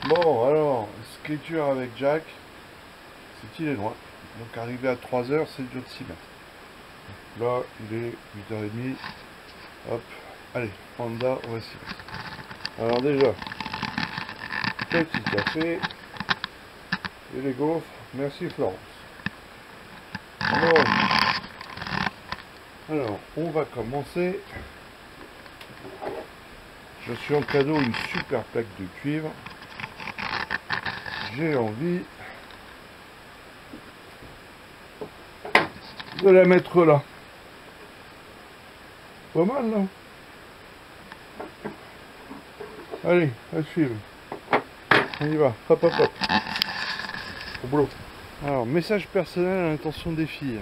Bon, alors, ce qui est dur avec Jack, c'est qu'il est loin. Donc arrivé à 3 heures, c'est dur de s'y mettre. Là, il est 8h30. Hop, allez, Panda, on va s'y mettre. Alors déjà, petit café et les gaufres. Merci Florence. Bon. Alors, on va commencer. Je suis en cadeau une super plaque de cuivre. J'ai envie de la mettre là. Pas mal, non? Allez, à suivre. On y va. Hop, hop, hop. Au boulot. Alors, message personnel à l'intention des filles.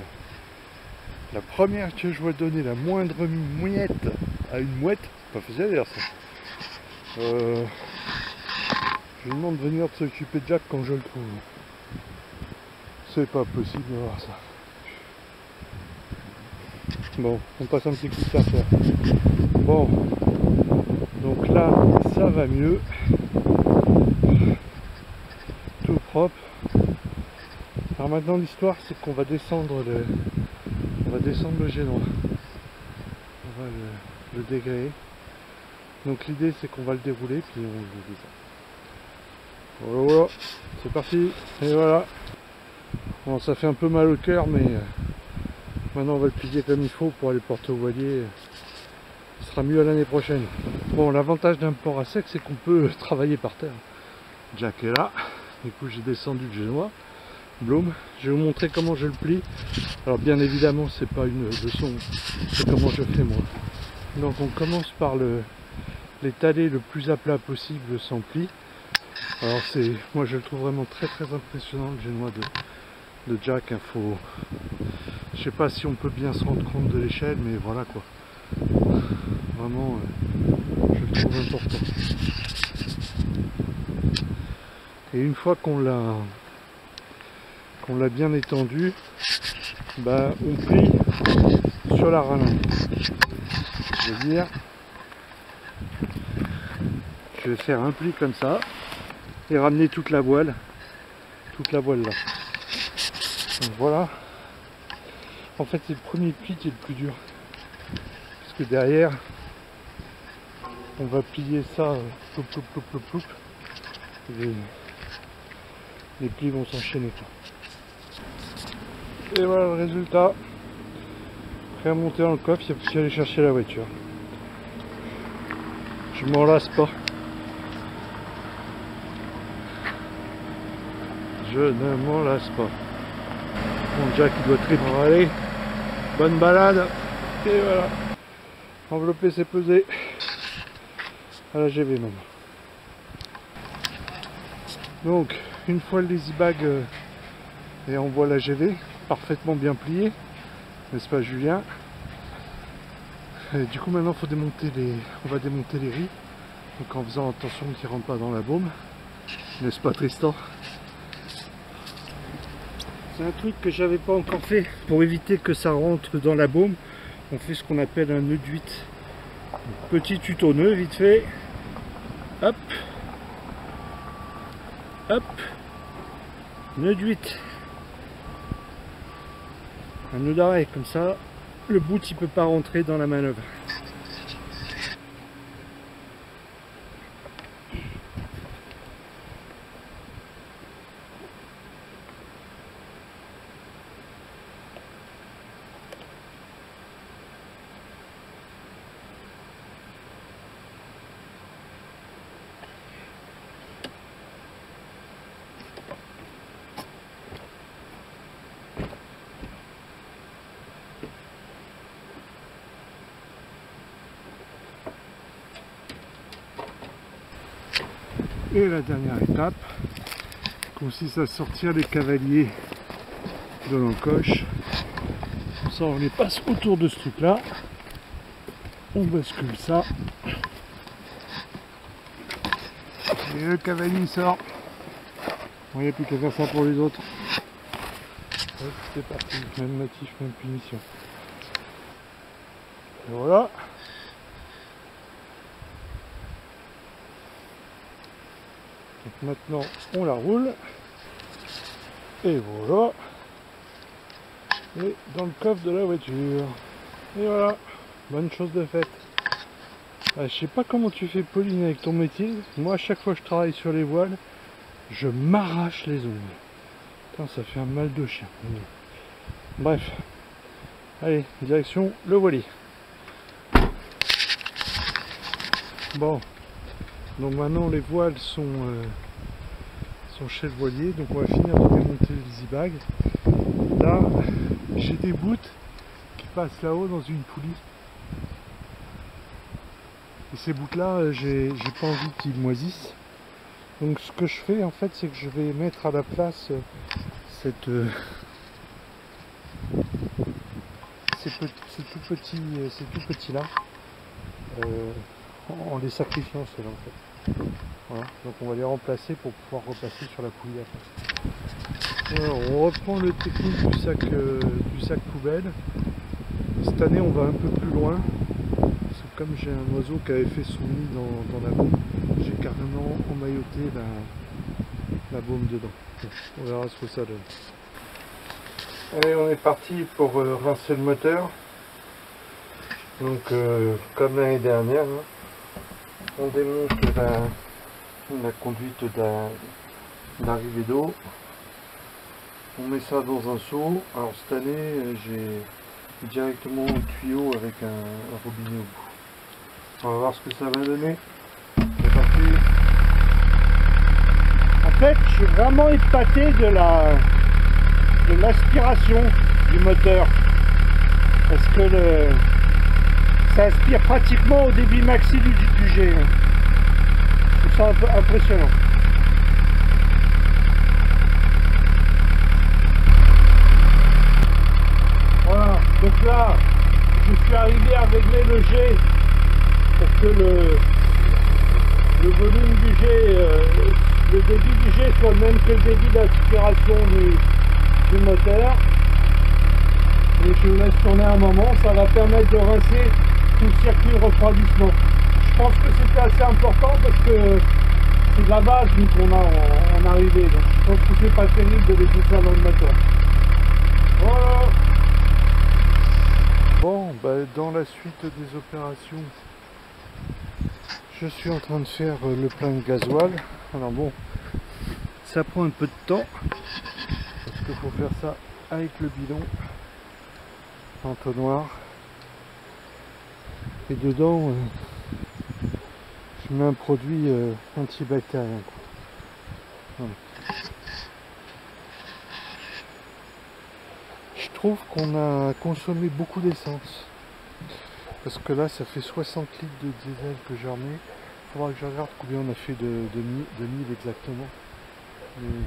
La première que je vois donner la moindre mouillette à une mouette, pas facile à dire ça. Je lui demande de venir s'occuper de Jack quand je le trouve. C'est pas possible de voir ça. Bon, on passe un petit coup de serpent. Bon, donc là, ça va mieux. Tout propre. Alors maintenant, l'histoire, c'est qu'on va descendre le génois. On va le dégréer. Donc l'idée, c'est qu'on va le dérouler, puis on le descend. Voilà, voilà. C'est parti. Et voilà. Bon, ça fait un peu mal au cœur, mais maintenant on va le plier comme il faut pour aller porter au voilier. Ce sera mieux à l'année prochaine. Bon, l'avantage d'un port à sec, c'est qu'on peut travailler par terre. Jack est là. Du coup, j'ai descendu le génois. Bloom. Je vais vous montrer comment je le plie. Alors, bien évidemment, c'est pas une leçon, c'est comment je fais moi. Donc, on commence par l'étaler le plus à plat possible sans pli. Alors, moi, je le trouve vraiment très très impressionnant le génois de Jack. Je sais pas si on peut bien se rendre compte de l'échelle, mais voilà quoi. Vraiment, je le trouve important. Et une fois qu'on l'a bien étendu, bah, on plie sur la rallonge. Je veux dire, je vais faire un pli comme ça et ramener toute la voile là. Donc voilà. En fait, c'est le premier pli qui est le plus dur, parce que derrière, on va plier ça, ploup, ploup, ploup, ploup, ploup. Les plis vont s'enchaîner. Et voilà le résultat. Prêt à monter dans le coffre, il n'y a plus qu'à aller chercher la voiture. Je m'en lasse pas. Je ne m'en lasse pas. Bon, Jack il doit très bien. Allez, bonne balade. Et voilà. Enveloppé, c'est pesé. À la GV même. Donc, une fois le lazy bag et on voit la GV parfaitement bien pliée, n'est-ce pas Julien? Et du coup maintenant on va démonter les riz, donc en faisant attention qu'ils ne rentrent pas dans la baume, n'est-ce pas Tristan? C'est un truc que j'avais pas encore fait. Pour éviter que ça rentre dans la baume, on fait ce qu'on appelle un nœud de 8. Petit tuto nœud vite fait. Hop. Hop. Nœud de 8. Un nœud d'arrêt comme ça. Le bout il peut pas rentrer dans la manœuvre. Et la dernière étape consiste à sortir les cavaliers de l'encoche. Comme ça on les passe autour de ce truc là. On bascule ça. Et le cavalier sort. Bon, il n'y a plus qu'à faire ça pour les autres. Hop, c'est parti. Même motif, même punition. Et voilà. Donc maintenant on la roule. Et voilà. Et dans le coffre de la voiture. Et voilà. Bonne chose de faite. Je sais pas comment tu fais, Pauline, avec ton métier. Moi, à chaque fois que je travaille sur les voiles, je m'arrache les ongles. Putain, ça fait un mal de chien. Bref. Allez, direction le voilier. Bon. Donc maintenant, les voiles sont chez le voilier. Donc on va finir de démonter le easy bag. Là, j'ai des bouts qui passent là-haut dans une poulie. Et ces bouts là, j'ai pas envie qu'ils moisissent. Donc ce que je fais en fait, c'est que je vais mettre à la place ces tout petits là, en les sacrifiant ceux-là en fait. Voilà. Donc on va les remplacer pour pouvoir repasser sur la poulie après. Alors, on reprend le technique du sac poubelle. Cette année on va un peu plus loin. Comme j'ai un oiseau qui avait fait son nid dans la baume, j'ai carrément emmailloté la baume dedans. On verra ce que ça donne. Allez, on est parti pour rincer le moteur. Donc comme l'année dernière, hein, on démonte la conduite d'arrivée d'eau. On met ça dans un seau. Alors cette année, j'ai directement un tuyau avec un robinet au bout. On va voir ce que ça va donner. C'est parti. En fait, je suis vraiment épaté de l'aspiration du moteur. Parce que ça aspire pratiquement au débit maxi du G. Je trouve ça un peu impressionnant. Voilà, donc là, je suis arrivé à régler le G pour que le volume du G, le débit du G soit le même que le débit d'aspiration du moteur. Et je laisse tourner un moment, ça va permettre de rincer tout le circuit de refroidissement. Je pense que c'était assez important parce que c'est de la base qu'on a en arrivée. Donc je pense que c'est pas terrible de laisser ça dans le moteur. Voilà. Bon, dans la suite des opérations, je suis en train de faire le plein de gasoil. Alors bon, ça prend un peu de temps parce qu'il faut faire ça avec le bidon, entonnoir, et dedans je mets un produit antibactérien. Voilà. Je trouve qu'on a consommé beaucoup d'essence. Parce que là, ça fait 60 litres de diesel que j'ai remis. Il faudra que je regarde combien on a fait de mille exactement. Mais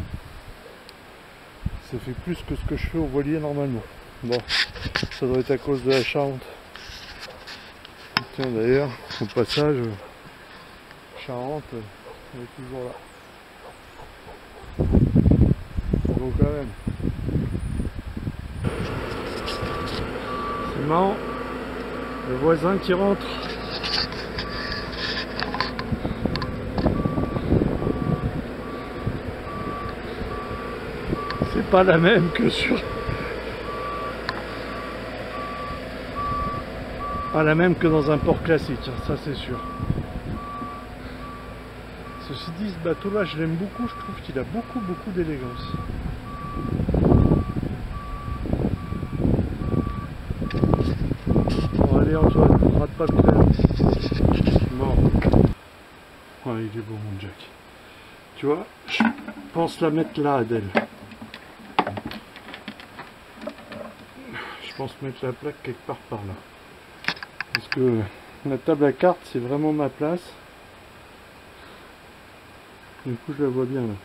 ça fait plus que ce que je fais au voilier normalement. Bon, ça doit être à cause de la Charente. Tiens, d'ailleurs, au passage, Charente, elle est toujours là. Donc quand même. C'est marrant. Le voisin qui rentre. C'est pas la même que sur... Pas la même que dans un port classique, ça c'est sûr. Ceci dit, ce bateau là je l'aime beaucoup, je trouve qu'il a beaucoup d'élégance. Bon allez Antoine, rate pas de crème. Bon. Ouais, il est beau mon Jack. Tu vois, je pense la mettre là, Adèle. Je pense mettre la plaque quelque part par là. Parce que la table à cartes, c'est vraiment ma place. Du coup, je la vois bien là.